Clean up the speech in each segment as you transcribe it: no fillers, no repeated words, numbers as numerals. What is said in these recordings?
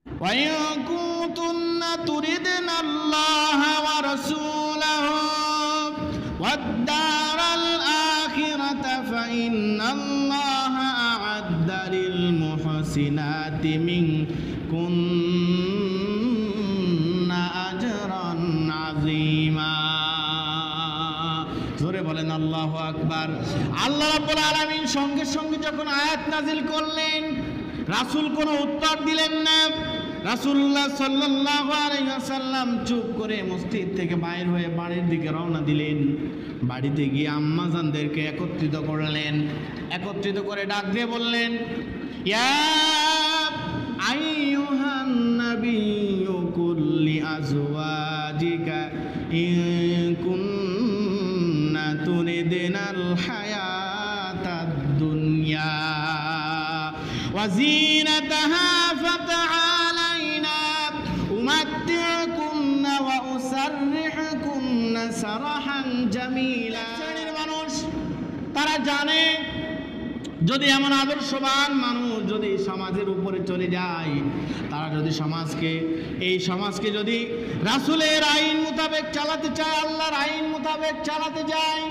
وإن كنتن تردن الله ورسوله والدار الآخرة فإن الله أعد للمحسنات منكن أجرا عظيما জোরে বলেন আল্লাহু আকবার। আল্লাহ রাব্বুল আলামিন সঙ্গে সঙ্গে যখন আয়াত নাজিল করলেন, রাসূল কোনো উত্তর দিলেন না। রাসূলুল্লাহ সাল্লাল্লাহু আলাইহি ওয়াসাল্লাম চুপ করে মসজিদ থেকে বাইর হয়ে বাড়ির দিকে রওনা দিলেন। বাড়িতে গিয়ে আম্মাজানদেরকে একত্রিত করলেন, একত্রিত করে ডাক দিয়ে বললেন, ইয়া আইয়ুহান নাবিয়্যু কুল লিআজওয়াজিকা ইন কুন্না তুরিদনাল হায়াতাদ দুনিয়া ওয়া যিনাতাহা ফাতাআলাইনা উমাত্তিউকুন্না ওয়া উসাররিহুকুন্না সারাহান জামিলা। শ্রেণীর মানুষ তারা জানে যদি এমন আদর্শবান মানুষ যদি সমাজের উপরে চলে যায়, তারা যদি এই সমাজকে যদি রাসূলের আইন মোতাবেক চালাতে চায়, আল্লাহর আইন মোতাবেক চালাতে যায়,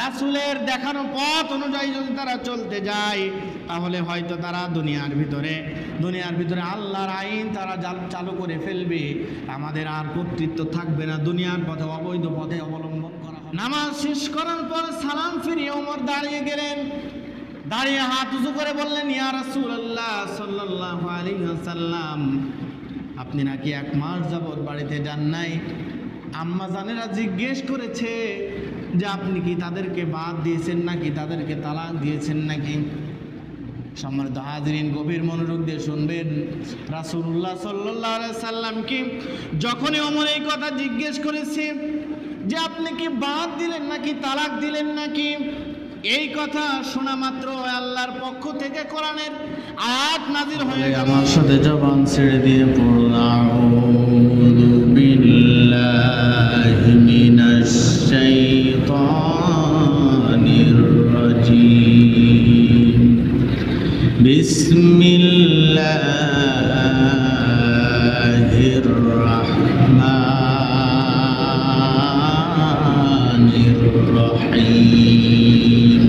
রাসূলের দেখানো পথ অনুযায়ী যদি তারা চলতে যায়, তাহলে হয়তো তারা দুনিয়ার ভিতরে আল্লাহর আইন তারা চালু করে ফেলবে। আমাদের আর কর্তৃত্ব থাকবে না, দুনিয়ার পথে অবৈধ পথে অবলম্বন করা হবে। নামাজ শেষ করার পর সালাম ফিরিয়ে ওমর দাঁড়িয়ে গেলেন, দাঁড়িয়ে হাত উঁচু করে বললেন, ইয়া রাসূলুল্লাহ সাল্লাল্লাহু আলাইহি ওয়াসাল্লাম, আপনি নাকি 1 মাস যাবত বাড়িতে যান নাই। আম্মা জানেরা জিজ্ঞেস করেছে যে আপনি কি তাদেরকে বাদ দিয়েছেন নাকি, তাদেরকে তালাক দিয়েছেন নাকি। সম্মানিত হাজিরিন, গভীর মনোযোগ দিয়ে শুনবেন। রাসূলুল্লাহ সাল্লাল্লাহু আলাইহি ওয়াসাল্লাম কি যখনই ওমর এই কথা জিজ্ঞেস করেছে যে আপনি কি বাদ দিলেন নাকি তালাক দিলেন নাকি, এই কথা শোনা মাত্র আল্লাহর পক্ষ থেকে কোরআনের আয়াত নাযিল হয়ে গেল। আমার সাথে জবান ছেড়ে দিয়ে পড়ুন, আউযু বিল্লাহি মিনাশ শাইতানির রাজীম, বিসমিল্লাহির রাহমানির রহিম।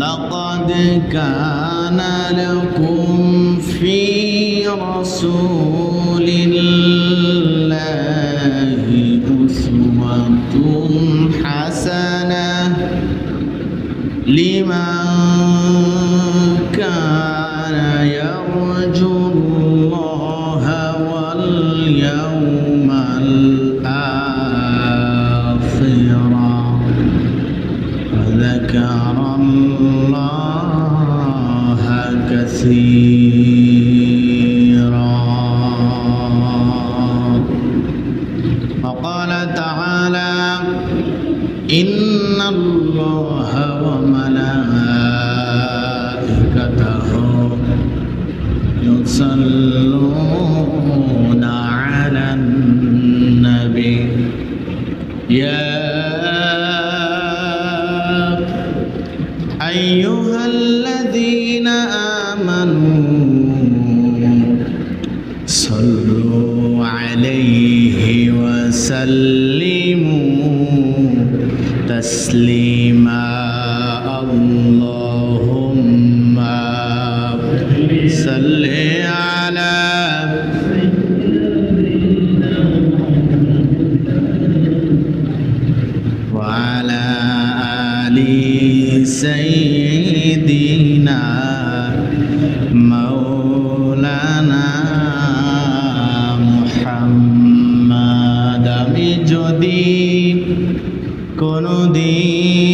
لقد كان لكم في رسول الله أسوة حسنة لمن كان يرجو الله واليوم الآخر وذكر الله كثيرا. وقال تعالى إن الله وملائكته يصلون على النبي يا أيها الذين آمنوا صلوا عليه وسلموا تسليما. اللهم صل على وعلى آل سيدنا مولانا محمد. আমি যদি কোনদিন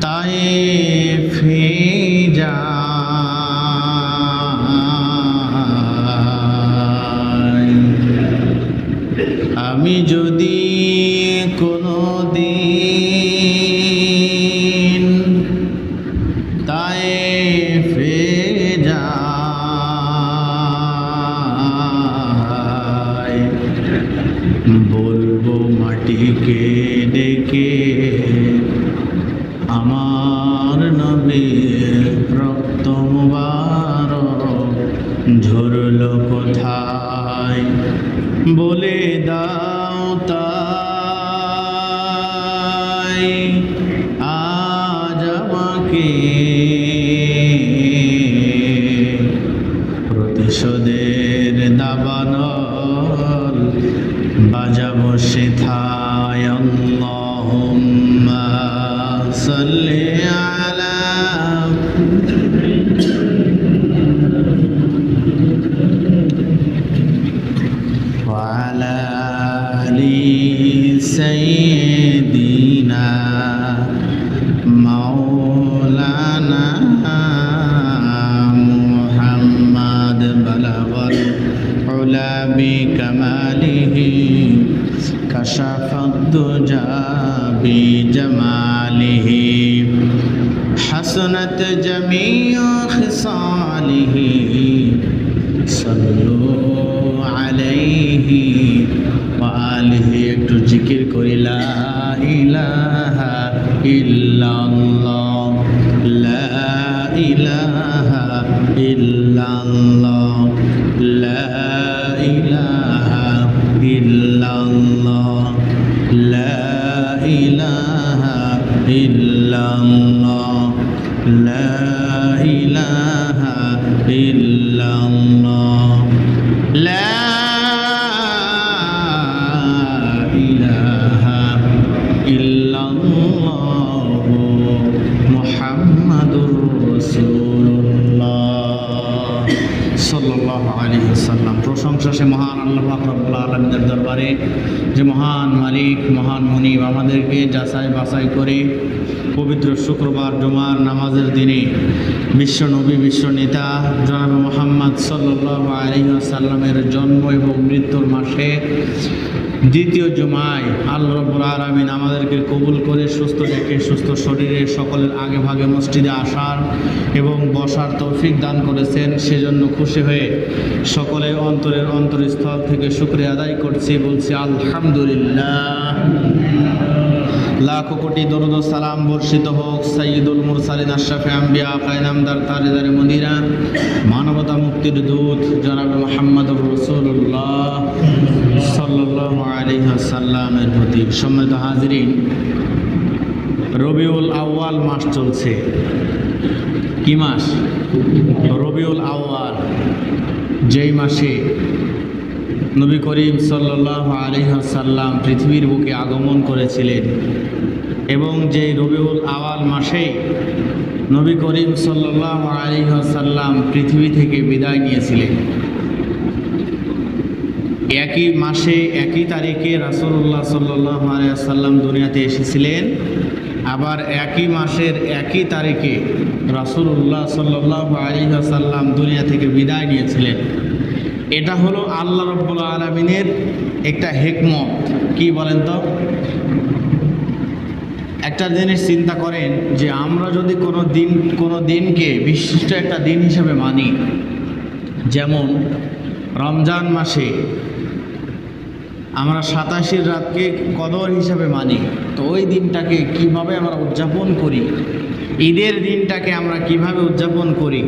তায়েফে যাই, আমি যদি কোনদিন তায়েফে যাই, বলবো মাটিকে ডেকে আমার নবী নবীর রক্ত মুবারক ঝরলো কোথায় বলে দাও তাই আজ আমাকে প্রতিশোধের দাবানল বাজাবো সেথায় আল্লাহুম্মা সাল্লি আলা ওয়া আলা আলি সাইয়্যিদিনা মাওলানা মুহাম্মাদ বালাগাল উলা বিকামালিহি কাশাফাদ দুজা বিজামালিহি হাসানাত জামিউ খিসালিহি সাল্লু আলাইহি ওয়া আলিহি। একটু জিকির করি লা ইলাহা ইল্লাল্লাহ লা ইলাহা ইল্লাল্লাহ লা ইলাহা ইল্লাল্লাহ লা ইলাহা ইল্লাল্লাহ লা ইলাহা ইল্লাল্লাহ লা ইলাহা ইল্লাল্লাহ মুহাম্মাদুর রাসূলুল্লাহ সাল্লাল্লাহু আলাইহি ওয়াসাল্লাম। প্রশংসা সে মহান আল্লাহ পাক রব্বুল আলামিনের দরবারে যে মহান মালিক মহান মুনিব আমাদেরকে যাচাই বাছাই করে পবিত্র শুক্রবার জুমার নামাজের দিনে বিশ্ব নবী বিশ্ব নেতা জনাব মুহাম্মদ সাল্লাল্লাহু আলাইহি ওয়াসাল্লামের জন্ম এবং মৃত্যুর মাসে দ্বিতীয় জুমায় আল্লাহ রাব্বুল আলামিন আমাদেরকে কবুল করে সুস্থ রেখে সুস্থ শরীরে সকলের আগে ভাগে মসজিদে আসার এবং বসার তৌফিক দান করেছেন। সেজন্য খুশি হয়ে সকলে অন্তরের অন্তরস্থল থেকে শুকরিয়া আদায় করছি, বলছি আলহামদুলিল্লাহ। লাখো কোটি দরুদ ও সালাম বর্ষিত হোক সাইয়্যিদুল মুরসালিন আশরাফে আম্বিয়া আকায়ে নামদার তাজদারে মদিনা মানবতা মুক্তির দূত জনাবে মুহাম্মদুর রাসূলুল্লাহ সাল্লাল্লাহু আলাইহি ওয়াসাল্লামের প্রতি। সম্মানিত হাজিরিন, রবিউল আউয়াল মাস চলছে। কি মাস? রবিউল আউয়াল, যেই মাসে নবী করিম সাল্লাল্লাহু আলাইহি ওয়াসাল্লাম পৃথিবীর বুকে আগমন করেছিলেন এবং যেই রবিউল আউয়াল মাসে নবী করিম সাল্লাল্লাহু আলাইহি ওয়াসাল্লাম পৃথিবী থেকে বিদায় নিয়েছিলেন। একই মাসে একই তারিখে রাসূলুল্লাহ সাল্লাল্লাহু আলাইহি ওয়াসাল্লাম দুনিয়াতে এসেছিলেন, আবার একই মাসের একই তারিখে রাসূলুল্লাহ সাল্লাল্লাহু আলাইহি ওয়াসাল্লাম দুনিয়া থেকে বিদায় নিয়েছিলেন। এটা হলো আল্লাহ রাব্বুল আলামিনের একটা হিকমত। কি বলেন তো? একটা জিনিস চিন্তা করেন যে আমরা যদি কোনো দিনকে বিশিষ্ট একটা দিন হিসেবে মানি, যেমন রমজান মাসে আমরা ৮৭ রাতকে কদর হিসাবে মানি, তো ওই দিনটাকে কিভাবে আমরা উদযাপন করি, ঈদের দিনটাকে আমরা কিভাবে উদযাপন করি।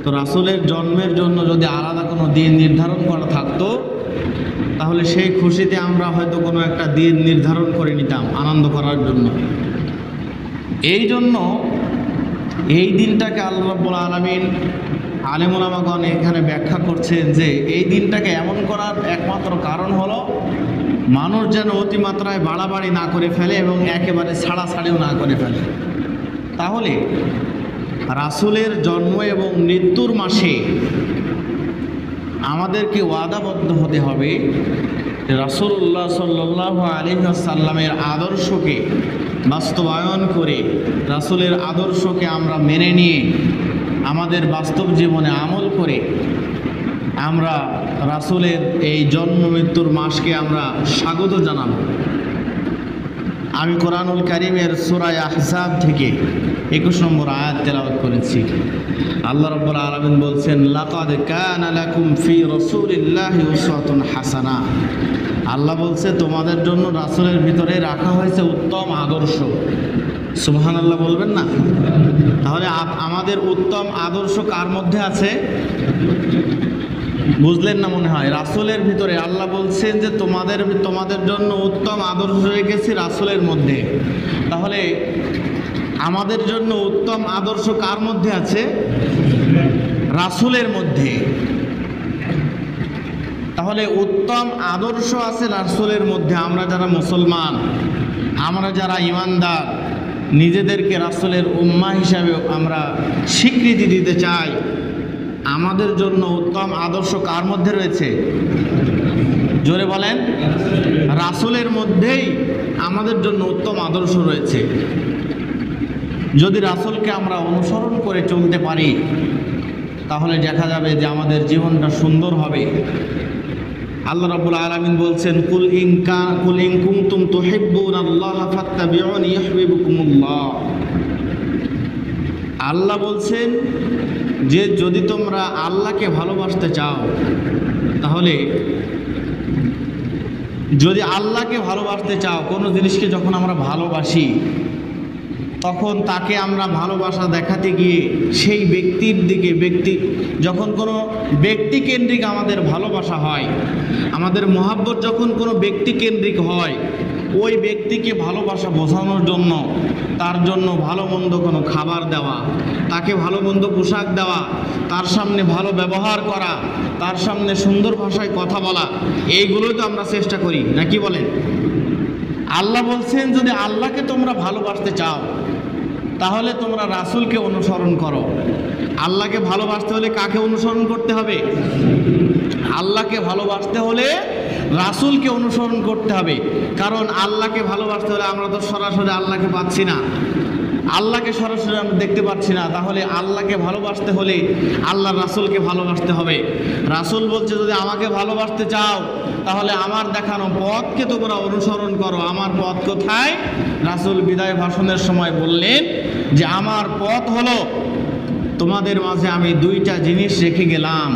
তো রাসূলের জন্মের জন্য যদি আলাদা কোনো দিন নির্ধারণ করা থাকতো, তাহলে সেই খুশিতে আমরা হয়তো কোনো একটা দিন নির্ধারণ করে নিতাম আনন্দ করার জন্য। এই জন্য এই দিনটাকে আল্লাহ রাব্বুল আলামিন আলেম ওলামাগণ এখানে ব্যাখ্যা করছেন যে এই দিনটাকে এমন করার একমাত্র কারণ হলো মানুষ যেন অতিমাত্রায় বাড়াবাড়ি না করে ফেলে এবং একেবারে ছাড়াছাড়িও না করে ফেলে। তাহলে রাসূলের জন্ম এবং মৃত্যুর মাসে আমাদেরকে ওয়াদাবদ্ধ হতে হবে রাসূলুল্লাহ সাল্লাল্লাহু আলাইহি ওয়াসাল্লামের আদর্শকে বাস্তবায়ন করে, রাসূলের আদর্শকে আমরা মেনে নিয়ে আমাদের বাস্তব জীবনে আমল করে আমরা রাসূলের এই জন্ম মৃত্যুর মাসকে আমরা স্বাগত জানাব। আমি কোরআনুল কারীমের সূরা আহজাব থেকে 21 নম্বর আয়াত তেলাওয়াত করেছি। আল্লাহ রাব্বুল আলামিন বলছেন, লাকাদ কানা লাকুম ফি রাসূলিল্লাহি উসওয়াতুন হাসানা। আল্লাহ বলছে তোমাদের জন্য রাসূলের ভিতরে রাখা হয়েছে উত্তম আদর্শ। সুবহানাল্লাহ বলবেন না? তাহলে আমাদের উত্তম আদর্শ কার মধ্যে আছে? বুঝলেন না মনে হয়? রাসূলের ভিতরে। আল্লাহ বলছেন যে তোমাদের জন্য উত্তম আদর্শ রেখেছি রাসূলের মধ্যে। তাহলে আমাদের জন্য উত্তম আদর্শ কার মধ্যে আছে? রাসূলের মধ্যে। তাহলে উত্তম আদর্শ আছে রাসূলের মধ্যে। আমরা যারা মুসলমান, আমরা যারা ঈমানদার, নিজেদেরকে রাসূলের উম্মাহ হিসাবে আমরা স্বীকৃতি দিতে চাই। আমাদের জন্য উত্তম আদর্শ কার মধ্যে রয়েছে? জোরে বলেন। রাসূলের মধ্যেই আমাদের জন্য উত্তম আদর্শ রয়েছে। যদি রাসূলকে আমরা অনুসরণ করে চলতে পারি তাহলে দেখা যাবে যে আমাদের জীবনটা সুন্দর হবে। আল্লাহ রাব্বুল আলামিন বলছেন, কুল ইন কুনতুম তুহিব্বুনাল্লাহা ফাত্তাবিউনি ইউহিব্বুকুমুল্লাহ। আল্লাহ বলছেন যে যদি তোমরা আল্লাহকে ভালোবাসতে চাও, তাহলে যদি আল্লাহকে ভালোবাসতে চাও, কোনো জিনিসকে যখন আমরা ভালোবাসি তখন তাকে আমরা ভালোবাসা দেখাতে গিয়ে সেই ব্যক্তির দিকে যখন কোনো ব্যক্তিকেন্দ্রিক আমাদের ভালোবাসা হয়, আমাদের মহাব্বত যখন কোনো ব্যক্তিকেন্দ্রিক হয়, ওই ব্যক্তিকে ভালোবাসা বোঝানোর জন্য তার জন্য ভালো মন্দ কোনো খাবার দেওয়া, তাকে ভালো মন্দ পোশাক দেওয়া, তার সামনে ভালো ব্যবহার করা, তার সামনে সুন্দর ভাষায় কথা বলা, এইগুলোই তো আমরা চেষ্টা করি, নাকি বলেন? আল্লাহ বলছেন যদি আল্লাহকে তোমরা ভালোবাসতে চাও তাহলে তোমরা রাসূলকে অনুসরণ করো। আল্লাহকে ভালোবাসতে হলে কাকে অনুসরণ করতে হবে? আল্লাহকে ভালোবাসতে হলে রাসূলকে অনুসরণ করতে হবে। কারণ আল্লাহকে ভালোবাসতে হলে আমরা তো সরাসরি আল্লাহকে পাচ্ছি না, আল্লাহকে সরাসরি আমরা দেখতে পাচ্ছি না। তাহলে আল্লাহকে ভালোবাসতে হলে আল্লাহর রাসূলকে ভালোবাসতে হবে। রাসূল বলছে যদি আমাকে ভালোবাসতে চাও তাহলে আমার দেখানো পথকে তোমরা অনুসরণ করো। আমার পথ কোথায়? রাসূল বিদায় ভাষণের সময় বললেন যে আমার পথ হলো, তোমাদের মাঝে আমি দুইটা জিনিস রেখে গেলাম,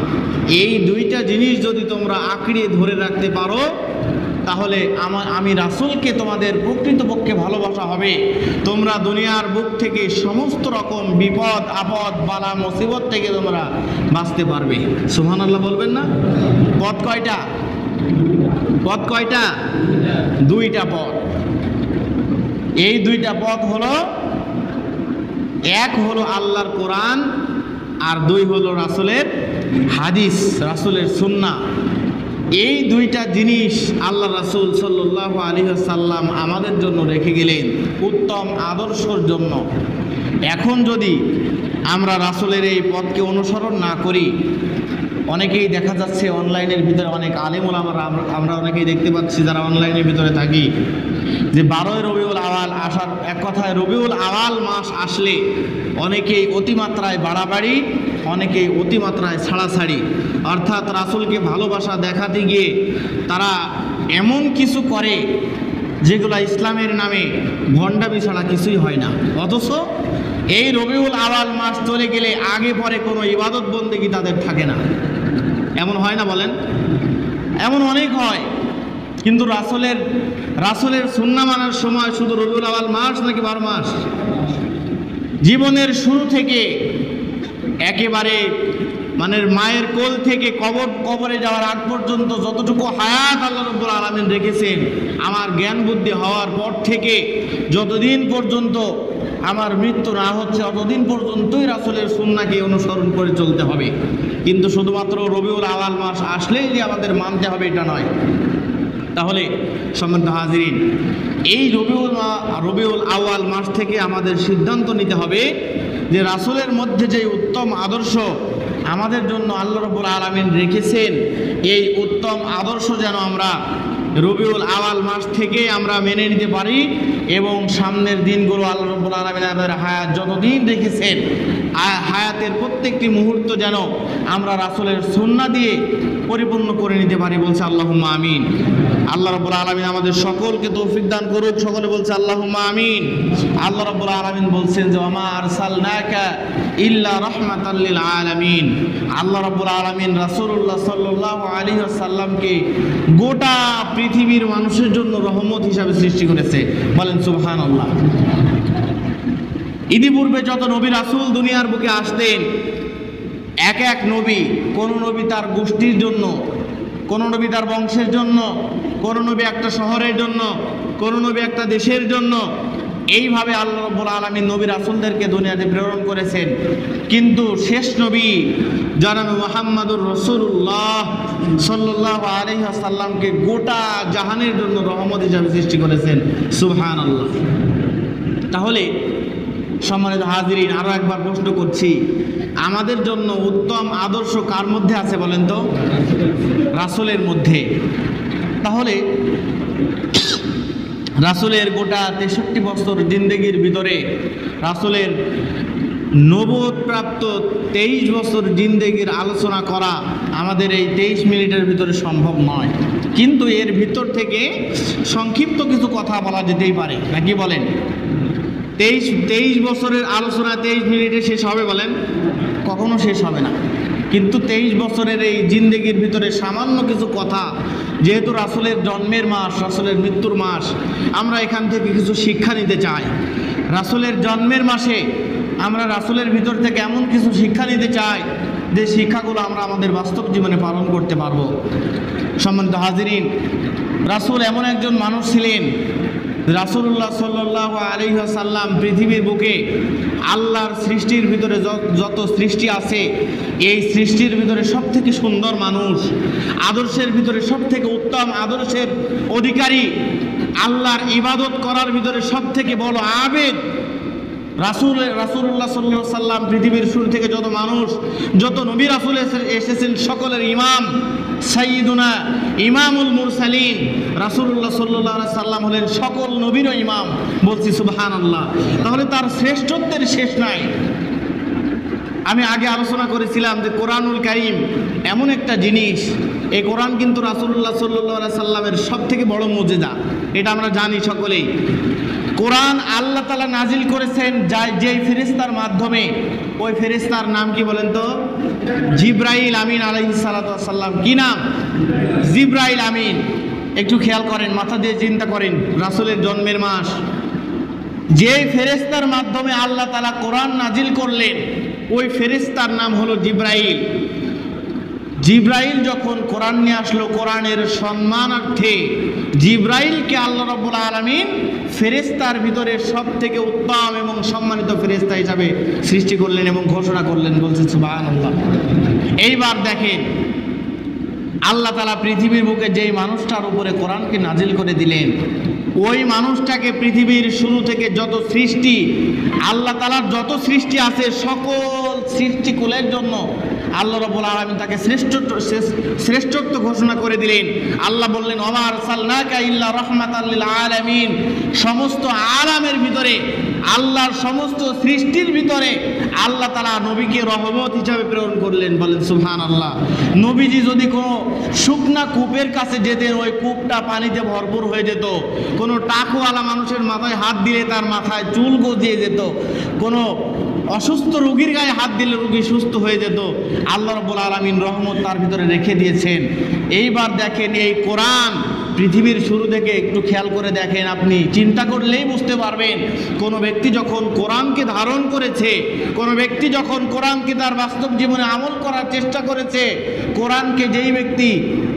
এই দুইটা জিনিস যদি তোমরা আঁকড়ে ধরে রাখতে পারো তাহলে আমি রাসূলকে তোমাদের প্রকৃতপক্ষে ভালোবাসা হবে। তোমরা দুনিয়ার বুক থেকে সমস্ত রকম বিপদ আপদ বালা মুসিবত থেকে তোমরা বাঁচতে পারবে। সুবহানাল্লাহ বলবেন না? পথ কয়টা? পথ কয়টা? দুইটা পথ। এই দুইটা পথ হলো, এক হলো আল্লাহর কোরআন আর দুই হলো রাসূলের হাদিস, রাসূলের সুন্নাহ। এই দুইটা জিনিস আল্লাহ রাসূল সাল্লাল্লাহু আলাইহি ওয়াসাল্লাম আমাদের জন্য রেখে গেলেন উত্তম আদর্শের জন্য। এখন যদি আমরা রাসূলের এই পথকে অনুসরণ না করি, অনেকেই দেখা যাচ্ছে অনলাইনের ভিতরে অনেক আলেম ওলামারা আমরা অনেকেই দেখতে পাচ্ছি যারা অনলাইনের ভিতরে থাকি, যে 12ই রবিউল আওয়াল আসার, এক কথায় রবিউল আওয়াল মাস আসলে অনেকেই অতিমাত্রায় বাড়াবাড়ি, অনেকেই অতিমাত্রায় ছাড়াছাড়ি, অর্থাৎ রাসূলকে ভালোবাসা দেখাতে গিয়ে তারা এমন কিছু করে যেগুলো ইসলামের নামে ভণ্ডামি ছাড়া কিছুই হয় না। অথচ এই রবিউল আওয়াল মাস চলে গেলে আগে পরে কোনো ইবাদত বন্দেগী তাদের থাকে না। এমন হয় না বলেন? এমন অনেক হয়। কিন্তু রাসূলের সুন্নাহ মানার সময় শুধু রবিউল আওয়াল মাস নাকি 12 মাস? জীবনের শুরু থেকে একেবারে মানে মায়ের কোল থেকে কবরে যাওয়ার আগ পর্যন্ত যতটুকু হায়াত আল্লাহ রাব্বুল আলামিন রেখেছেন, আমার জ্ঞান বুদ্ধি হওয়ার পর থেকে যতদিন পর্যন্ত আমার মৃত্যু না হচ্ছে ততদিন পর্যন্তই রাসূলের সুন্নাহকে অনুসরণ করে চলতে হবে। কিন্তু শুধুমাত্র রবিউল আওয়াল মাস আসলেই যে আমাদের মানতে হবে এটা নয়। তাহলে সম্মানিত হাজিরিন, এই রবিউল আওয়াল মাস থেকে আমাদের সিদ্ধান্ত নিতে হবে যে রাসূলের মধ্যে যে উত্তম আদর্শ আমাদের জন্য আল্লাহ রাব্বুল আলামিন রেখেছেন, এই উত্তম আদর্শ যেন আমরা রবিউল আওয়াল মাস থেকে আমরা মেনে নিতে পারি এবং সামনের দিনগুলো আল্লাহ রাব্বুল আলামিন আমাদের হায়াত যতদিন রেখেছেন, হায়াতের প্রত্যেকটি মুহূর্ত যেন আমরা রাসূলের সুন্নাহ দিয়ে পরিপূর্ণ করে নিতে পারি। বলছে আল্লাহুম্মা আমিন। আল্লাহ রাব্বুল আলামিন আমাদের সকলকে তৌফিক দান করুক। সকলে বলছে আল্লাহুম্মা আমিন। আল্লাহ রাব্বুল আলামিন বলছেন যে ওমা আরসালনাকা ইল্লা রাহমাতাল লিল আলামিন। আল্লাহ রাব্বুল আলামিন রাসূলুল্লাহ সাল্লাল্লাহু আলাইহি ওয়াসাল্লামকে গোটা পৃথিবীর মানুষের জন্য রহমত হিসাবে সৃষ্টি করেছে। বলেন সুবহানাল্লাহ। ইতিপূর্বে যত নবী রাসূল দুনিয়ার বুকে আসতেন, এক এক নবী, কোন নবী তার গোষ্ঠীর জন্য, কোন নবী তার বংশের জন্য, কোন নবী একটা শহরের জন্য, কোন নবী একটা দেশের জন্য, এইভাবে আল্লাহ রাব্বুল আলামিন নবী রাসূলদেরকে দুনিয়াতে প্রেরণ করেছেন। কিন্তু শেষ নবী জনাব মুহাম্মদুর রাসূলুল্লাহ সাল্লাল্লাহু আলাইহি ওয়াসাল্লামকে গোটা জাহানের জন্য রহমত হিসেবে সৃষ্টি করেছেন। সুবহানাল্লাহ। তাহলে সম্মানিত হাজিরিন, আরো একবার প্রশ্ন করছি, আমাদের জন্য উত্তম আদর্শ কার মধ্যে আছে বলেন তো? রাসূলের মধ্যে। তাহলে রাসূলের গোটা 63 বছর জিন্দেগির ভিতরে রাসূলের নবুয়ত প্রাপ্ত 23 বছর জিন্দেগির আলোচনা করা আমাদের এই 23 মিনিটের ভিতরে সম্ভব নয়। কিন্তু এর ভিতর থেকে সংক্ষিপ্ত কিছু কথা বলা যেতেই পারে, নাকি বলেন? 23 বছরের আলোচনা 23 মিনিটে শেষ হবে বলেন? কখনো শেষ হবে না। কিন্তু 23 বছরের এই জিন্দেগির ভিতরে সামান্য কিছু কথা, যেহেতু রাসূলের জন্মের মাস, রাসূলের মৃত্যুর মাস, আমরা এখান থেকে কিছু শিক্ষা নিতে চাই। রাসূলের জন্মের মাসে আমরা রাসূলের ভিতর থেকে এমন কিছু শিক্ষা নিতে চাই যে শিক্ষাগুলো আমরা আমাদের বাস্তব জীবনে পালন করতে পারবো। সম্মানিত হাজিরিন, রাসূল এমন একজন মানুষ ছিলেন, রাসূলুল্লাহ সাল্লাল্লাহু আলাইহি ওয়াসাল্লাম পৃথিবীর বুকে আল্লাহর সৃষ্টির ভিতরে যত সৃষ্টি আছে, এই সৃষ্টির ভিতরে সবথেকে সুন্দর মানুষ, আদর্শের ভিতরে সবথেকে উত্তম আদর্শের অধিকারী, আল্লাহর ইবাদত করার ভিতরে সবথেকে বড় আবেদ রাসূলুল্লাহ সাল্লাল্লাহু আলাইহি ওয়াসাল্লাম। পৃথিবীর শুরু থেকে যত মানুষ, যত নবী রাসূল এসেছেন, সকলের ইমাম, সাইয়্যিদুনা ইমামুল মুরসালিন রাসূলুল্লাহ সাল্লাল্লাহু আলাইহি ওয়াসাল্লাম হলেন সকল নবীর ইমাম। বলছি সুবহানাল্লাহ। তাহলে তার শ্রেষ্ঠত্বের শেষ নাই। আমি আগে আলোচনা করেছিলাম যে কোরআনুল কারীম এমন একটা জিনিস, এই কোরআন কিন্তু রাসূলুল্লাহ সাল্লাল্লাহু আলাইহি ওয়াসাল্লামের সবথেকে বড় মুজিজা, এটা আমরা জানি সকলেই। কোরআন আল্লাহ তাআলা নাজিল করেছেন যেই ফেরেশতার মাধ্যমে, ওই ফেরেশতার নাম কি বলেন তো? জিবরাইল আমিন আলাইহিস সালাতু ওয়াস সালাম। কি নাম? জিবরাইল আমিন। একটু খেয়াল করেন, মাথা দিয়ে চিন্তা করেন, রাসূলের জন্মের মাস, যেই ফেরেশতার মাধ্যমে আল্লাহ তাআলা কোরআন নাজিল করলেন, ওই ফেরেশতার নাম হলো জিবরাইল। জিবরাইল যখন কোরআন নিয়ে আসলো, কোরআনের সম্মানার্থে জিবরাইলকে আল্লাহ রাব্বুল আলামিন ফেরেশতার ভিতরে সবথেকে উত্তম এবং সম্মানিত ফেরেশতা হিসাবে সৃষ্টি করলেন এবং ঘোষণা করলেন। বলছে সুবহানাল্লাহ। এইবার দেখেন, আল্লাহ তাআলা পৃথিবীর বুকে যেই মানুষটার উপরে কোরআনকে নাজিল করে দিলেন, ওই মানুষটাকে পৃথিবীর শুরু থেকে যত সৃষ্টি, আল্লাহ তাআলার যত সৃষ্টি আছে, সকল সৃষ্টিকুলের জন্য আল্লাহ রাব্বুল আলামিন তাকে শ্রেষ্ঠত্ব ঘোষণা করে দিলেন। আল্লাহ বললেন, ওমা আরসালনাকা ইল্লা রাহমাতাল লিল আলামিন। সমস্ত আলামের ভিতরে, আল্লাহর সমস্ত সৃষ্টির ভিতরে আল্লাহ তাআলা নবীকে রহমত হিসাবে প্রেরণ করলেন। বলেন সুবহানাল্লাহ। নবীজি যদি কোনো শুকনা কূপের কাছে যেতেন, ওই কূপটা পানিতে ভরপুর হয়ে যেত। কোনো টাকওয়ালা মানুষের মাথায় হাত দিলে তার মাথায় চুল গজিয়ে যেত। কোনো অসুস্থ রোগীর গায়ে হাত দিলে রোগী সুস্থ হয়ে যেত। আল্লাহ রাব্বুল আলামিন রহমত তার ভিতরে রেখে দিয়েছেন। এইবার দেখেন, এই কোরআন পৃথিবীর শুরু থেকে একটু খেয়াল করে দেখেন, আপনি চিন্তা করলেই বুঝতে পারবেন, কোনো ব্যক্তি যখন কোরআনকে ধারণ করেছে, কোনো ব্যক্তি যখন কোরআনকে তার বাস্তব জীবনে আমল করার চেষ্টা করেছে, কোরআনকে যেই ব্যক্তি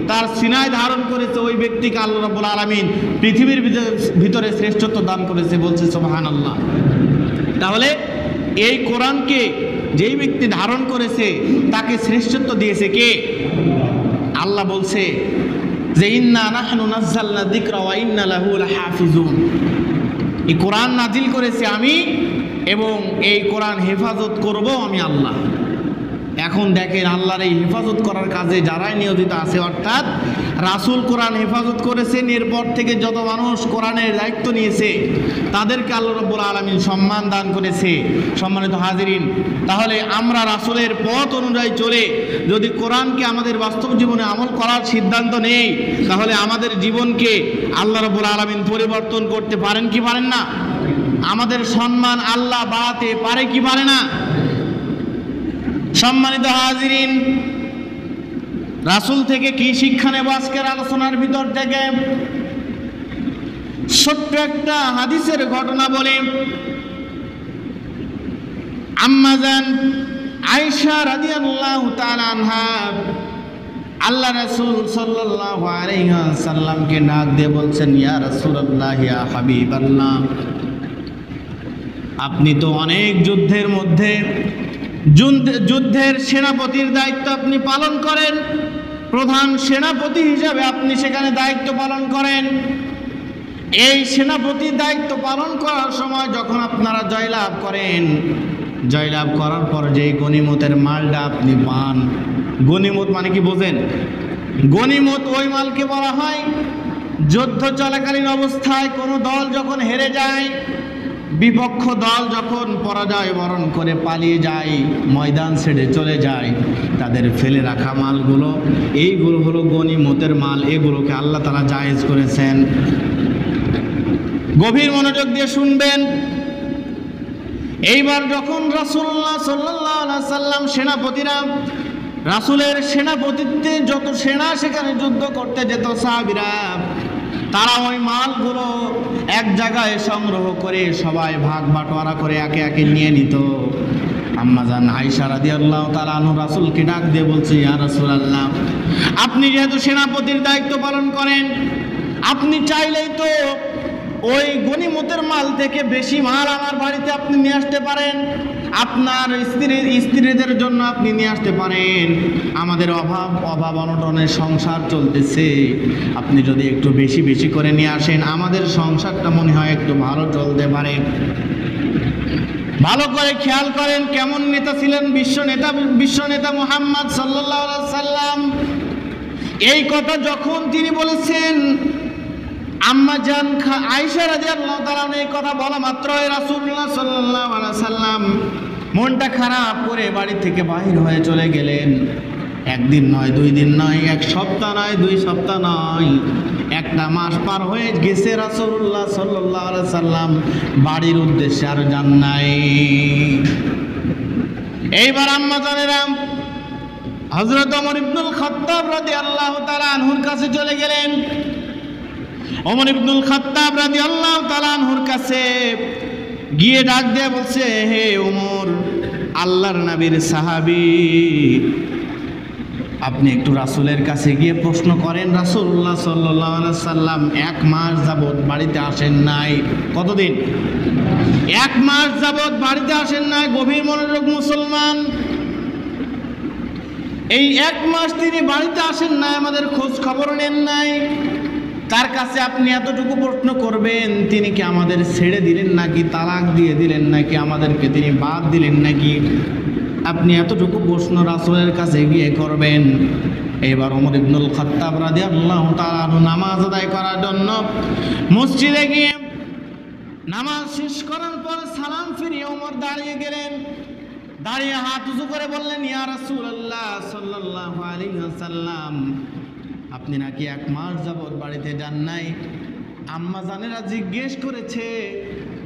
তার সিনায় ধারণ করেছে, ওই ব্যক্তিকে আল্লাহ রাব্বুল আলামিন পৃথিবীর ভিতরে শ্রেষ্ঠত্ব দান করেছে। বলছে সুবহানাল্লাহ। তাহলে এই কোরআনকে যেই ব্যক্তি ধারণ করেছে, তাকে শ্রেষ্ঠত্ব দিয়েছে কে? আল্লাহ বলছে যে ইন্না নাহনু নাযালনা যিকরা ওয়া ইন্না লাহু লাহাফিজুন। এই কোরআন নাজিল করেছে আমি, এবং এই কোরআন হেফাজত করব আমি আল্লাহ। এখন দেখেন, আল্লাহর এই হেফাজত করার কাজে যারাই নিয়োজিত আছে, অর্থাৎ রাসূল কোরআন হেফাজত করেছেন, এরপর থেকে যত মানুষ কোরআনের দায়িত্ব নিয়েছে, তাদেরকে আল্লাহ রাব্বুল আলামিন সম্মান দান করেছে। সম্মানিত হাজিরিন, তাহলে আমরা রাসূলের পথ অনুযায়ী চলে যদি কোরআনকে আমাদের বাস্তব জীবনে আমল করার সিদ্ধান্ত নেই, তাহলে আমাদের জীবনকে আল্লাহ রাব্বুল আলামিন পরিবর্তন করতে পারেন কি পারেন না? আমাদের সম্মান আল্লাহ বাড়াতে পারে কি পারে না? সম্মানিত হাজিরিন, রাসূল থেকে কি শিক্ষা নেব আজকের আলোচনার ভিতর থেকে? ছোট্ট একটা হাদিসের ঘটনা বলি। আম্মা জান আয়েশা রাদিয়াল্লাহু তাআলা আনহা আল্লাহ রাসূল সাল্লাল্লাহু আলাইহি ওয়াসাল্লামকে ডাক দিয়ে বলছেন, ইয়া রাসূলুল্লাহ, ইয়া হাবিবাল্লাহ, আপনি তো অনেক যুদ্ধের মধ্যে যুদ্ধের সেনাপতির দায়িত্ব আপনি পালন করেন, প্রধান সেনাপতি হিসাবে আপনি সেখানে দায়িত্ব পালন করেন। এই সেনাপতির দায়িত্ব পালন করার সময় যখন আপনারা জয়লাভ করেন, জয়লাভ করার পর যেই গনিমতের মালটা আপনি পান, গনিমত মানে কি বোঝেন? গনিমত ওই মালকে বলা হয় যুদ্ধ চলাকালীন অবস্থায় কোনো দল যখন হেরে যায়, বিপক্ষ দল যখন পরাজয় বরণ করে পালিয়ে যায়, ময়দান ছেড়ে চলে যায়, তাদের ফেলে রাখা মালগুলো, এইগুলো হলো গনিমতের মাল। এগুলোকে আল্লাহ তাআলা জায়েজ করেছেন। গভীর মনোযোগ দিয়ে শুনবেন। এইবার যখন রাসূলুল্লাহ সাল্লাল্লাহু আলাইহি সাল্লাম সেনাপতিরা, রাসূলের সেনাপতিত্বে যত সেনা সেখানে যুদ্ধ করতে যেত সাহাবীরা, তারা ওই মালগুলো এক জায়গায় সংগ্রহ করে সবাই ভাগ বাটোয়ারা করে একে একে নিয়ে নিত। আম্মা জান আয়েশা রাদিয়াল্লাহু তাআলা আনহা রাসূলকে ডাক দিয়ে বলছে, ইয়া রাসূলুল্লাহ, আপনি যেহেতু সেনাপতির দায়িত্ব পালন করেন, আপনি চাইলেই তো ওই গনিমতের মাল থেকে বেশি মাল আমার বাড়িতে আপনি নিয়ে আসতে পারেন, আপনার স্ত্রীদের জন্য আপনি নিয়ে আসতে পারেন। আমাদের অভাব অনটনের সংসার চলতেছে, আপনি যদি একটু বেশি বেশি করে নিয়ে আসেন, আমাদের সংসারটা মনে হয় একটু ভালো চলতে পারে। ভালো করে খেয়াল করেন কেমন নেতা ছিলেন বিশ্ব নেতা মুহাম্মদ সাল্লাল্লাহু আলাইহি সাল্লাম। এই কথা যখন তিনি বলেছেন, আম্মা জান আয়েশা রাদিয়াল্লাহু তাআলা এই কথা বলা মাত্রই রাসূলুল্লাহ সাল্লাল্লাহু আলাইহি সাল্লাম মনটা খারাপ করে বাড়ি থেকে বাহির হয়ে চলে গেলেন। একদিন নয়, 2 দিন নয়, 1 সপ্তাহ নয়, 2 সপ্তাহ নয়, 1টা মাস পার হয়ে গেছে, রাসূলুল্লাহ সাল্লাল্লাহু আলাইহি সাল্লাম বাড়ির উদ্দেশ্যে আর যান নাই। এইবার আম্মা জানেরা হযরত ওমর ইবনুল খাত্তাব রাদিয়াল্লাহু তাআলা আনহুর কাছে চলে গেলেন। ওমর ইবনুল খাত্তাব রাদিয়াল্লাহু তাআলা আনহুর কাছে গিয়ে ডাক দিয়ে বলছে, হে ওমর, আল্লাহর নবীর সাহাবী, আপনি একটু রাসূলের কাছে গিয়ে প্রশ্ন করেন, রাসূলুল্লাহ সাল্লাল্লাহু আলাইহি সাল্লাম 1 মাস যাবত বাড়িতে আসেন নাই। কতদিন? 1 মাস যাবত বাড়িতে আসেন নাই। গভীর মনোযোগ মুসলমান। এই 1 মাস তিনি বাড়িতে আসেন নাই, আমাদের খোঁজ খবর নেন নাই। তার কাছে আপনি এতটুকু প্রশ্ন করবেন, তিনি কি আমাদের ছেড়ে দিলেন নাকি তালাক দিয়ে দিলেন নাকি আমাদেরকে তিনি বাদ দিলেন নাকি, আপনি এতটুকু প্রশ্ন রাসূলের কাছে গিয়ে করবেন। এবার ওমর ইবনুল খাত্তাব রাদিয়াল্লাহু তাআলা নামাজ আদায় করার জন্য মসজিদে গিয়ে নামাজ শেষ করার পর সালাম ফিরিয়ে ওমর দাঁড়িয়ে গেলেন। দাঁড়িয়ে হাত উঁচু করে বললেন, ইয়া রাসূলুল্লাহ সাল্লাল্লাহু আলাইহি ওয়াসাল্লাম, আপনি নাকি 1 মাস যাবত বাড়িতে যান নাই। আম্মা জানেরা জিজ্ঞেস করেছে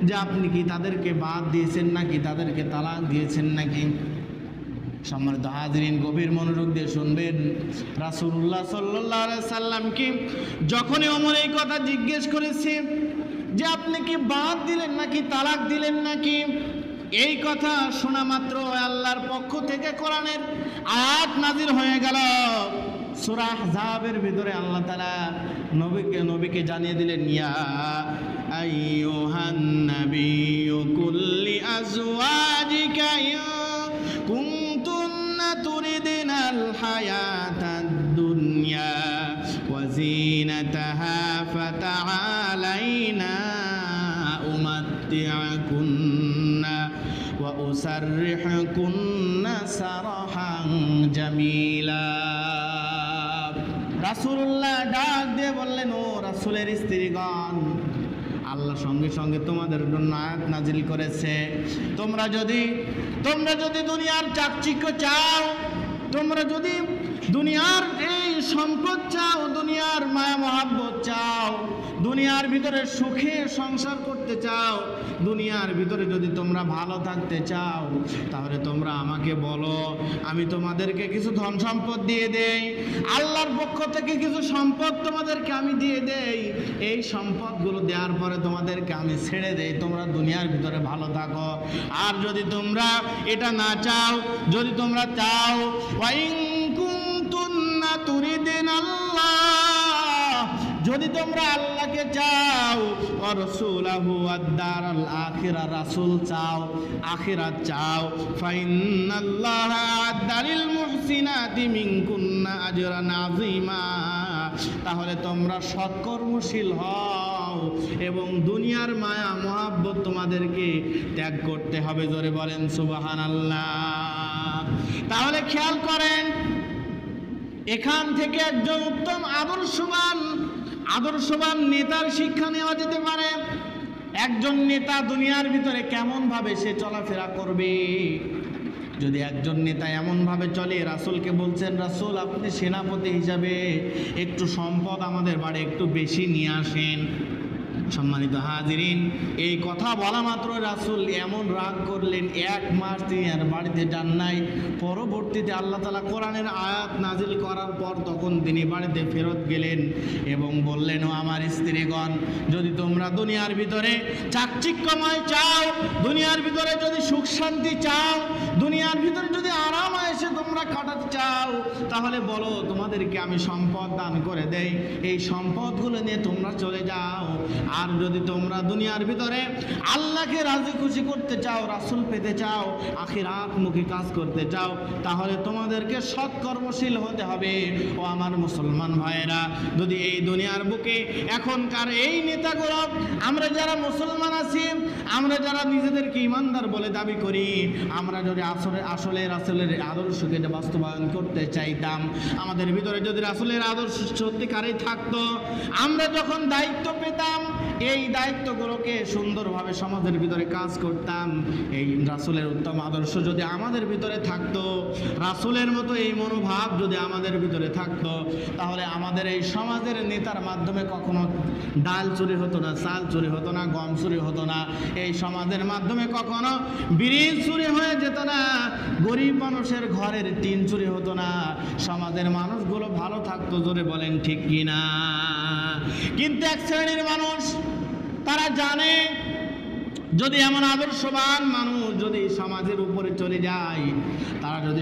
যে আপনি কি তাদেরকে বাদ দিয়েছেন নাকি তাদেরকে তালাক দিয়েছেন নাকি। সম্মানিত হাজিরিন, গভীর মনোযোগ দিয়ে শুনবেন। রাসূলুল্লাহ সাল্লাল্লাহু আলাইহি সাল্লামকে যখনই ওমর এই কথা জিজ্ঞেস করেছে যে আপনি কি বাদ দিলেন নাকি তালাক দিলেন নাকি, এই কথা শোনা মাত্র আল্লাহর পক্ষ থেকে কোরআনের আয়াত নাযিল হয়ে গেল। সূরা আহজাবের ভিতরে আল্লাহ তাআলা নবীকে জানিয়ে দিলেন, ইয়া আইয়ুহান নাবিয়্যু কুল্লি আজওয়াজিকা ইন কুনতুন্না তুরিদনাল হায়াতাদ দুনিয়া ওয়া যিনাতাহা ফাতাআলাইনা উমাত্তি'কুন্না ওয়া উসাররিহুকুন্না সারাহান জামিলা। রাসূলুল্লাহ ডাক দিয়ে বললেন, ও রাসূলের স্ত্রীগণ, আল্লাহ সঙ্গে সঙ্গে তোমাদের জন্য আয়াত নাজিল করেছে, তোমরা যদি দুনিয়ার চাকচিক্য চাও, তোমরা যদি দুনিয়ার এই সম্পদ চাও, দুনিয়ার মায়া মহাব্বত চাও, দুনিয়ার ভিতরে সুখে সংসার করতে চাও, দুনিয়ার ভিতরে যদি তোমরা ভালো থাকতে চাও, তাহলে তোমরা আমাকে বলো, আমি তোমাদেরকে কিছু ধন সম্পদ দিয়ে দেই। আল্লাহর পক্ষ থেকে কিছু সম্পদ তোমাদেরকে আমি দিয়ে দেই। এই সম্পদগুলো দেওয়ার পরে তোমাদেরকে আমি ছেড়ে দেই, তোমরা দুনিয়ার ভিতরে ভালো থাকো। আর যদি তোমরা এটা না চাও, যদি তোমরা চাও, ওয়াইন কুনতুন্না তুরিদিনাল্লাহ, যদি তোমরা আল্লাহকে চাও, ওয়া রাসূলাহু ওয়াদ-দারাল আখিরা, রাসূল চাও, আখিরাত চাও, ফাইন্নাল্লাহা আ'আদ্দালিল মুহসিনাতি মিনকুন্না আজরান আযীমা, তাহলে তোমরা সৎকর্মশীল হও এবং দুনিয়ার মায়া মহাব্বত তোমাদেরকে ত্যাগ করতে হবে। জোরে বলেন সুবহানাল্লাহ। তাহলে খেয়াল করেন, এখান থেকে একজন উত্তম আদর্শবান নেতার শিক্ষা নেওয়া যেতে পারে। একজন নেতা দুনিয়ার ভিতরে কেমন ভাবে সে চলাফেরা করবে। যদি একজন নেতা এমন ভাবে চলে, রাসূলকে বলছেন, রাসূল আপনি সেনাপতি হিসাবে একটু সম্পদ আমাদের বাড়ি একটু বেশি নিয়ে আসেন। সম্মানিত হাজিরিন, এই কথা বলা মাত্র রাসূল এমন রাগ করলেন, 1 মাস তিনি আর বাড়িতে যান নাই। পরবর্তীতে আল্লাহ তাআলা কোরআনের আয়াত নাজিল করার পর তখন তিনি বাড়িতে ফেরত গেলেন এবং বললেন, ও আমার স্ত্রীগণ, যদি তোমরা দুনিয়ার ভিতরে চাকচিক্যময় চাও, দুনিয়ার ভিতরে যদি সুখ শান্তি চাও, দুনিয়ার ভিতরে যদি আরাম এসে তোমরা কাটাতে চাও, তাহলে বলো, তোমাদেরকে আমি সম্পদ দান করে দেই, এই সম্পদগুলো নিয়ে তোমরা চলে যাও। আর যদি তোমরা দুনিয়ার ভিতরে আল্লাহকে রাজি খুশি করতে চাও, রাসূল পেতে চাও, আখিরাতমুখী কাজ করতে চাও, তাহলে তোমাদেরকে সৎকর্মশীল হতে হবে। ও আমার মুসলমান ভাইয়েরা, যদি এই দুনিয়ার বুকে এখনকার এই নেতাগুলো, আমরা যারা মুসলমান আছি, আমরা যারা নিজেদেরকে ইমানদার বলে দাবি করি, আমরা যদি আসলে রাসূলের আদর্শকে বাস্তবায়ন করতে চাইতাম, আমাদের ভিতরে যদি রাসূলের আদর্শ সত্যিকারেই থাকতো, আমরা যখন দায়িত্ব পেতাম, এই দায়িত্বগুলোকে সুন্দরভাবে সমাজের ভিতরে কাজ করতাম। এই রাসূলের উত্তম আদর্শ যদি আমাদের ভিতরে থাকতো, রাসূলের মতো এই মনোভাব যদি আমাদের ভিতরে থাকতো, তাহলে আমাদের এই সমাজের নেতার মাধ্যমে কখনো ডাল চুরি হতো না, চাল চুরি হতো না, গম চুরি হতো না, এই সমাজের মাধ্যমে কখনো ব্রিজ চুরি হয়ে যেত না, গরিব মানুষের ঘরের টিন চুরি হতো না, সমাজের মানুষগুলো ভালো থাকতো। জোরে বলেন ঠিক কিনা? কিন্তু এক শ্রেণীর মানুষ, তারা জানে যদি এমন আদর্শবান মানুষ যদি সমাজের উপরে চলে যায়, তারা যদি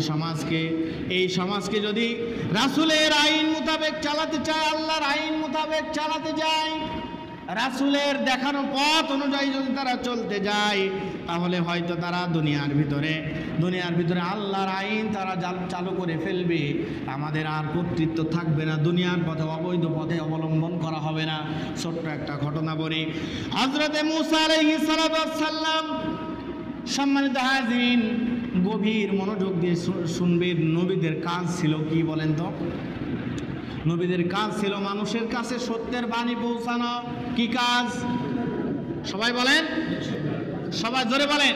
এই সমাজকে যদি রাসূলের আইন মোতাবেক চালাতে চায়, আল্লাহর আইন মোতাবেক চালাতে যায়, রাসূলের দেখানো পথ অনুযায়ী যদি তারা চলতে যায়, তাহলে হয়তো তারা দুনিয়ার ভিতরে আল্লাহর আইন তারা চালু করে ফেলবে। আমাদের আর কর্তৃত্ব থাকবে না, দুনিয়ার পথে অবৈধ পথে অবলম্বন করা হবে না। ছোট্ট একটা ঘটনা বলি। হযরতে মূসা আলাইহিস সালাম, সম্মানিত হাজিরিন, গভীর মনোযোগ দিয়ে শুনবেন। নবীদের কাজ ছিল কি বলেন তো? নবীদের কাজ ছিল মানুষের কাছে সত্যের বাণী পৌঁছানো। কি কাজ? সবাই বলেন, সবাই জোরে বলেন।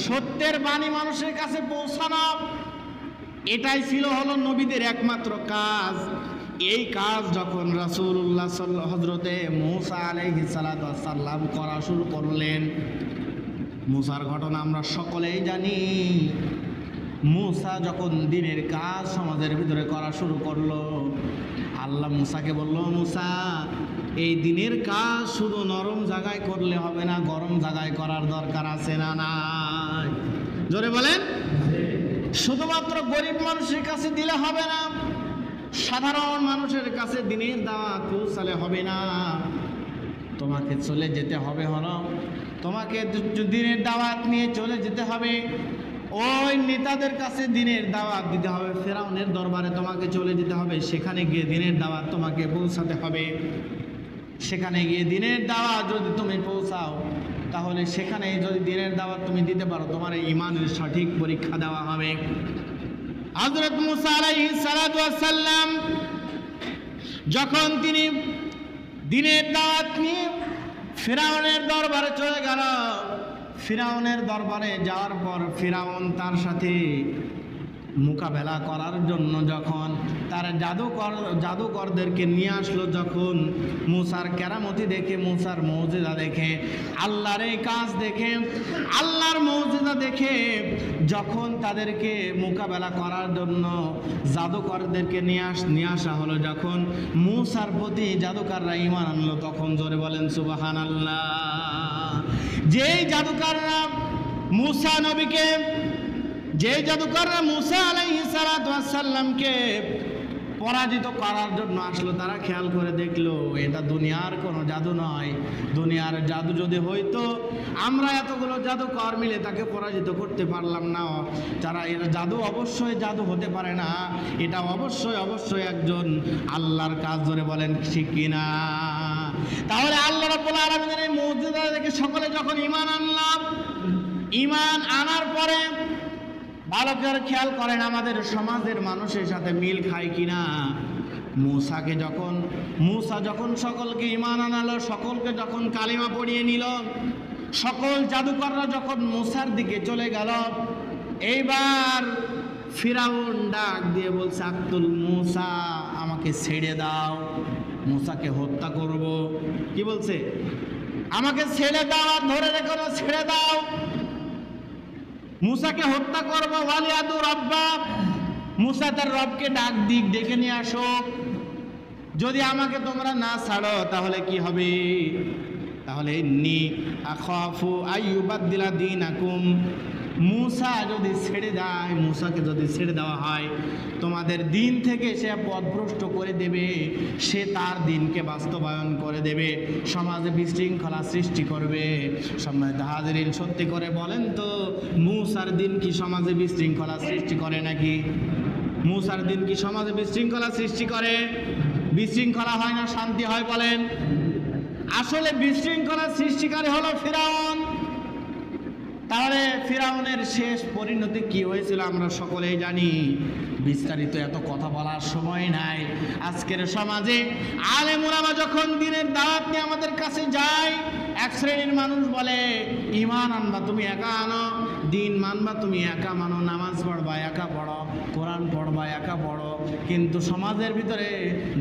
সত্যের বাণী মানুষের কাছে পৌঁছানো, এটাই ছিল হলো নবীদের একমাত্র কাজ। এই কাজ যখন রাসূলুল্লাহ হযরতে মূসা আলাইহিস সালাম করা শুরু করলেন, মূসার ঘটনা আমরা সকলেই জানি। মূসা যখন দ্বীনের কাজ সমাজের ভিতরে করা শুরু করলো, আল্লাহ মূসাকে বলল, মূসা, এই দ্বীনের কাজ শুধু নরম জায়গায় করলে হবে না, গরম জায়গায় করার দরকার আছে না নাই? জোরে বলেন। শুধুমাত্র গরিব মানুষের কাছে দিলে হবে না, সাধারণ মানুষের কাছে দ্বীনের দাওয়াত পৌঁছালে হবে না, তোমাকে চলে যেতে হবে, তোমাকে দ্বীনের দাওয়াত নিয়ে চলে যেতে হবে, ওই নেতাদের কাছে দ্বীনের দাওয়াত দিতে হবে, ফেরাউনের দরবারে তোমাকে চলে যেতে হবে, সেখানে গিয়ে দ্বীনের দাওয়াত তোমাকে পৌঁছাতে হবে। সেখানে গিয়ে দ্বীনের দাওয়াত যদি তুমি পৌঁছাও, তাহলে সেখানে যদি দ্বীনের দাওয়াত তুমি দিতে পারো, তোমার ঈমানের সঠিক পরীক্ষা দেওয়া হবে। হযরত মূসা আলাইহিস সালাম যখন তিনি দ্বীনের দাওয়াত নিয়ে ফিরাউনের দরবারে চলে গেল, ফিরাউনের দরবারে যাওয়ার পর ফিরাউন তার সাথে মোকাবেলা করার জন্য যখন তার জাদুকরদেরকে নিয়ে আসলো, যখন মুসার কেরামতি দেখে, মুসার মৌজিজা দেখে, আল্লাহর এই কাজ দেখে, আল্লাহর মৌজিজা দেখে যখন তাদেরকে মোকাবেলা করার জন্য জাদুকরদেরকে নিয়ে আসা হলো, যখন মুসার প্রতি জাদুকররা ঈমান আনলো, তখন জোরে বলেন সুবহানাল্লাহ। যেই জাদুকররা মুসা নবীকে, যে জাদুকররা মুসা আলাইহিস সালাতু ওয়াস সালামকে পরাজিত করার জন্য আসলো, তারা খেয়াল করে দেখলো এটা দুনিয়ার কোনো জাদু নয়। দুনিয়ার জাদু যদি হইতো আমরা এতগুলো জাদুকর মিলে তাকে পরাজিত করতে পারলাম না। তারা এর জাদু অবশ্যই জাদু হতে পারে না, এটা অবশ্যই একজন আল্লাহর কাজ। ধরে বলেন ঠিক কিনা? তাহলে আল্লাহ রাব্বুল আলামিনের এই মুজিজা দেখে সকলে যখন ঈমান আনলাম, ঈমান আনার পরে ভালো করে খেয়াল করেন আমাদের সমাজের মানুষের সাথে মিল খায় কিনা। মুসা যখন সকলকে ঈমান আনালো, সকলকে যখন কালিমা পড়িয়ে নিল, সকল জাদুকররা যখন মুসার দিকে চলে গেল, এইবার ফিরাউন ডাক দিয়ে বলছে, আক্তুল মুসা, আমাকে ছেড়ে দাও, মুসাকে হত্যা করব। কি বলছে? আমাকে ছেড়ে দাও, আর ধরে রেখো না, ছেড়ে দাও, মুসাকে হত্যা করবো। ওয়ালিয়াদু রাব্বা, মুসা তার রবকে ডেকে নিয়ে আসো। যদি আমাকে তোমরা না ছাড়ো তাহলে কি হবে? তাহলে ইন্নী আখাফু আইয়ুবাদদিলা দীনাকুম, মুসা যদি ছেড়ে দেয়, মুসাকে যদি ছেড়ে দেওয়া হয়, তোমাদের দিন থেকে সে পথভ্রষ্ট করে দেবে, সে তার দিনকে বাস্তবায়ন করে দেবে, সমাজে বিশৃঙ্খলা সৃষ্টি করবে। সম্মানিত হাজিরিন, সত্যি করে বলেন তো, মুসার দিন কি সমাজে বিশৃঙ্খলা সৃষ্টি করে নাকি? মুসার দিন কি সমাজে বিশৃঙ্খলা সৃষ্টি করে? বিশৃঙ্খলা হয় না শান্তি হয়? বলেন। আসলে বিশৃঙ্খলা সৃষ্টিকারী হলো ফিরাউন। তাহলে ফিরাউনের শেষ পরিণতি কি হয়েছিল আমরা সকলেই জানি। বিস্তারিত এত কথা বলার সময় নাই। আজকের সমাজে আলেম ওলামা যখন দিনের দাওয়াত নিয়ে আমাদের কাছে যায়, এক শ্রেণীর মানুষ বলে, ঈমান আনবা তুমি একা আনো, দিন মানবা তুমি একা মানো, নামাজ পড়বা একা পড়ো, কোরআন পড়বা একা পড়ো, কিন্তু সমাজের ভিতরে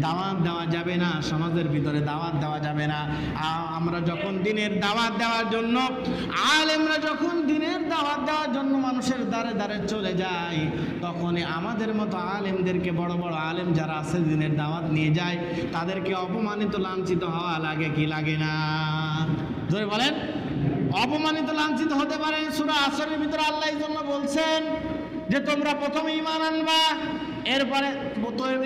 দাওয়াত দেওয়া যাবে না, সমাজের ভিতরে দাওয়াত দেওয়া যাবে না। আমরা যখন দিনের দাওয়াত দেওয়ার জন্য, আলেমরা যখন দিনের দাওয়াত দেওয়ার জন্য মানুষের দ্বারে দ্বারে চলে যায়, তখনই আমাদের মতো আলেমদেরকে, বড় বড় আলেম যারা আছে দিনের দাওয়াত নিয়ে যায়, তাদেরকে অপমানিত লাঞ্ছিত হওয়া লাগে কি লাগে না? ধরে বলেন, অপমানিত লাঞ্ছিত হতে পারে। সূরা আসরের ভিতরে আল্লাহ এই জন্য বলছেন যে তোমরা প্রথমে ঈমান আনবা,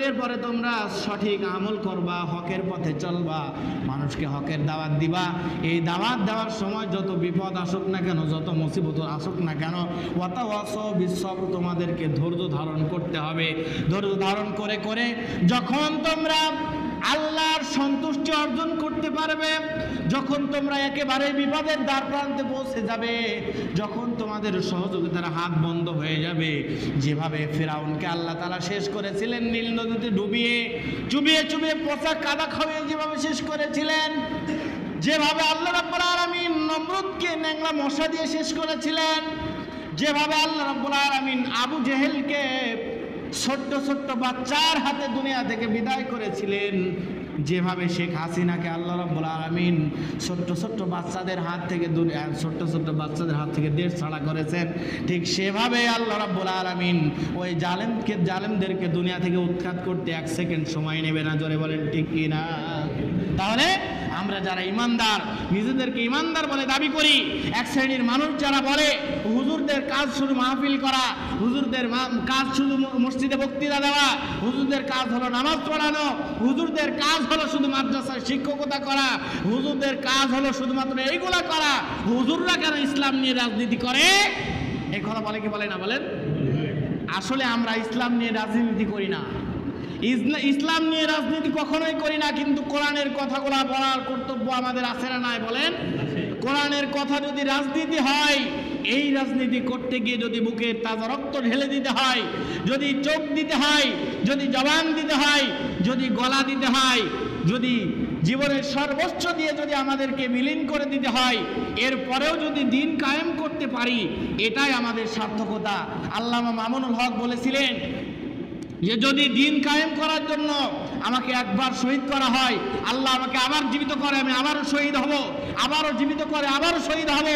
এরপরে তোমরা সঠিক আমল করবা, হকের পথে চলবা, মানুষকে হকের দাওয়াত দিবা। এই দাওয়াত দেওয়ার সময় যত বিপদ আসুক না কেন, যত মুসিবত আসুক না কেন, ওয়াতাওয়াসাউ বিসসবর, তোমাদেরকে ধৈর্য ধারণ করতে হবে। ধৈর্য ধারণ করে করে যখন তোমরা আল্লাহর সন্তুষ্টি অর্জন করতে পারবে, যখন তোমরা একেবারে বিপদের দ্বার প্রান্তে পৌঁছে যাবে, যখন তোমাদের সহযোগিতার হাত বন্ধ হয়ে যাবে, যেভাবে ফিরাউনকে আল্লাহ তাআলা শেষ করেছিলেন, নীল নদীতে ডুবিয়ে চুবিয়ে চুবিয়ে পচা কাদা খাওয়িয়ে যেভাবে শেষ করেছিলেন, যেভাবে আল্লাহ রাব্বুল আলামিন নমরুদকে ন্যাংরা মশা দিয়ে শেষ করেছিলেন, যেভাবে আল্লাহ রাব্বুল আলামিন আবু জেহেলকে ছোট্ট ছোট্ট বাচ্চার হাতে দুনিয়া থেকে বিদায় করেছিলেন, যেভাবে শেখ হাসিনাকে আল্লাহ রাব্বুল আলামিন ছোট্ট ছোট্ট বাচ্চাদের হাত থেকে দেশ ছাড়া করেছেন, ঠিক সেভাবে আল্লাহ রাব্বুল আলামিন ওই জালেমদেরকে দুনিয়া থেকে উৎখাত করতে 1 সেকেন্ড সময় নেবে না। জোরে বলেন ঠিক কি না? তাহলে আমরা যারা ইমানদার, নিজেদেরকে ইমানদার বলে দাবি করি, এক শ্রেণীর মানুষ যারা বলে হুজুরদের কাজ শুধু মাহফিল করা, হুজুরদের কাজ শুধু মসজিদে বক্তৃতা দেওয়া, হুজুরদের কাজ হলো নামাজ পড়ানো, হুজুরদের কাজ হলো শুধু মাদ্রাসায় শিক্ষকতা করা, হুজুরদের কাজ হলো শুধুমাত্র এইগুলা করা, হুজুররা কেন ইসলাম নিয়ে রাজনীতি করে? এই কথা বলে কি বলে না? বলেন। আসলে আমরা ইসলাম নিয়ে রাজনীতি করি না, ইসলাম নিয়ে রাজনীতি কখনোই করি না, কিন্তু কোরআনের কথাগুলো বলার কর্তব্য আমাদের আছে না নাই? বলেন। কোরআনের কথা যদি রাজনীতি হয়, এই রাজনীতি করতে গিয়ে যদি বুকে তাজা রক্ত ঢেলে দিতে হয়, যদি চোখ দিতে হয়, যদি জবান দিতে হয়, যদি গলা দিতে হয়, যদি জীবনের সর্বোচ্চ দিয়ে যদি আমাদেরকে বিলীন করে দিতে হয়, এরপরেও যদি দিন কায়েম করতে পারি, এটাই আমাদের সার্থকতা। আল্লামা মামুনুল হক বলেছিলেন যে যদি দিন কায়েম করার জন্য আমাকে একবার শহীদ করা হয়, আল্লাহ আমাকে আবার জীবিত করে, আমি আবারও শহীদ হব, আবারও জীবিত করে আবারও শহীদ হব,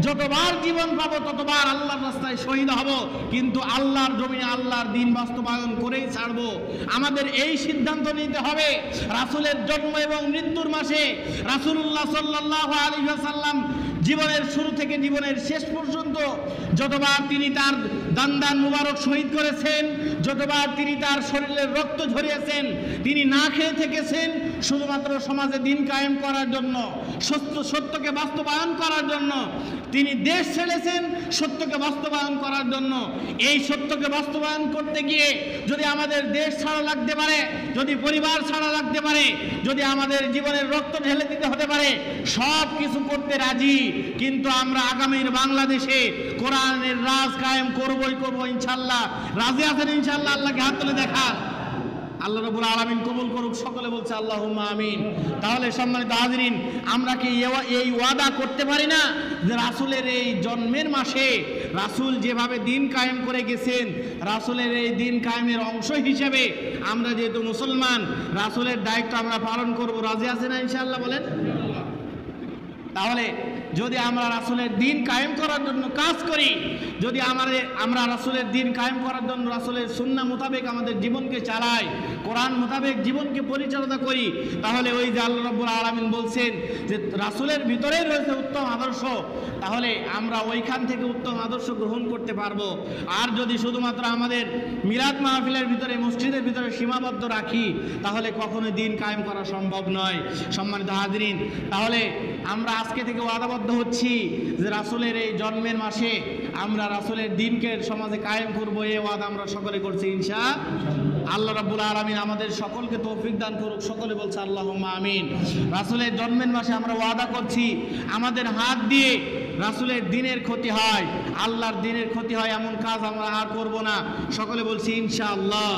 যতবার জীবন পাবো ততবার আল্লাহর রাস্তায় শহীদ হব, কিন্তু আল্লাহর জমিনে আল্লাহর দিন বাস্তবায়ন করেই ছাড়বো। আমাদের এই সিদ্ধান্ত নিতে হবে। রাসূলের জন্ম এবং মৃত্যুর মাসে রাসূলুল্লাহ সাল্লাল্লাহু আলাইহি ওয়াসাল্লাম জীবনের শুরু থেকে জীবনের শেষ পর্যন্ত যতবার তিনি তার দান মুবারক শহীদ করেছেন, যতবার তিনি তার শরীরের রক্ত ঝরিয়েছেন, তিনি না খেয়ে থেকেছেন শুধুমাত্র সমাজে দিন কায়েম করার জন্য, সত্যকে বাস্তবায়ন করার জন্য। তিনি দেশ ছেড়েছেন সত্যকে বাস্তবায়ন করার জন্য। এই সত্যকে বাস্তবায়ন করতে গিয়ে যদি আমাদের দেশ ছাড়া লাগতে পারে, যদি পরিবার ছাড়া লাগতে পারে, যদি আমাদের জীবনের রক্ত ঢেলে দিতে হতে পারে, সব কিছু করতে রাজি। কিন্তু আমরা আগামীর বাংলাদেশে কোরআনের রাজ কায়েম করবই করবো ইনশাল্লাহ। রাজি আছেন ইনশাল্লাহ? আল্লাহকে হাত তুলে দেখান। আল্লাহ রাব্বুল আলামিন কবুল করুক। সকলে বলছে আল্লাহুম্মা আমিন। তাহলে সম্মানিত হাজিরিন, আমরা কি এই ওয়াদা করতে পারি না যে রাসূলের এই জন্মের মাসে রাসূল যেভাবে দিন কায়েম করে গেছেন, রাসূলের এই দিন কায়েমের অংশ হিসেবে আমরা যেহেতু মুসলমান, রাসূলের দায়িত্ব আমরা পালন করব। রাজি আছেন না ইনশাআল্লাহ? বলেন। তাহলে যদি আমরা রাসূলের দিন কায়েম করার জন্য কাজ করি, যদি আমরা রাসূলের দিন কায়েম করার জন্য রাসূলের সুন্নাহ মোতাবেক আমাদের জীবনকে চালাই, কোরআন মোতাবেক জীবনকে পরিচালনা করি, তাহলে ওই যে আল্লাহ রাব্বুল আলামিন বলছেন যে রাসূলের ভিতরেই রয়েছে উত্তম আদর্শ, তাহলে আমরা ওইখান থেকে উত্তম আদর্শ গ্রহণ করতে পারবো। আর যদি শুধুমাত্র আমাদের মিলাদ মাহফিলের ভিতরে, মসজিদের ভিতরে সীমাবদ্ধ রাখি, তাহলে কখনোই দিন কায়েম করা সম্ভব নয়। সম্মানিত হাজিরিন, তাহলে আমরা আজকে থেকে ওয়াদাবদ্ধ হচ্ছি যে রাসূলের এই জন্মের মাসে আমরা রাসূলের দিনকে সমাজে কায়েম করবো। এই ওয়াদা আমরা সকলে করছি ইনশাআল্লাহ। আল্লাহ রাব্বুল আলামিন আমাদের সকলকে তৌফিক দান করুক। সকলে বলছে আল্লাহুম্মা আমিন। রাসূলের জন্মের মাসে আমরা ওয়াদা করছি আমাদের হাত দিয়ে রাসূলের দিনের ক্ষতি হয়, আল্লাহর দিনের ক্ষতি হয় এমন কাজ আমরা আর করব না। সকলে বলছি ইনশাআল্লাহ।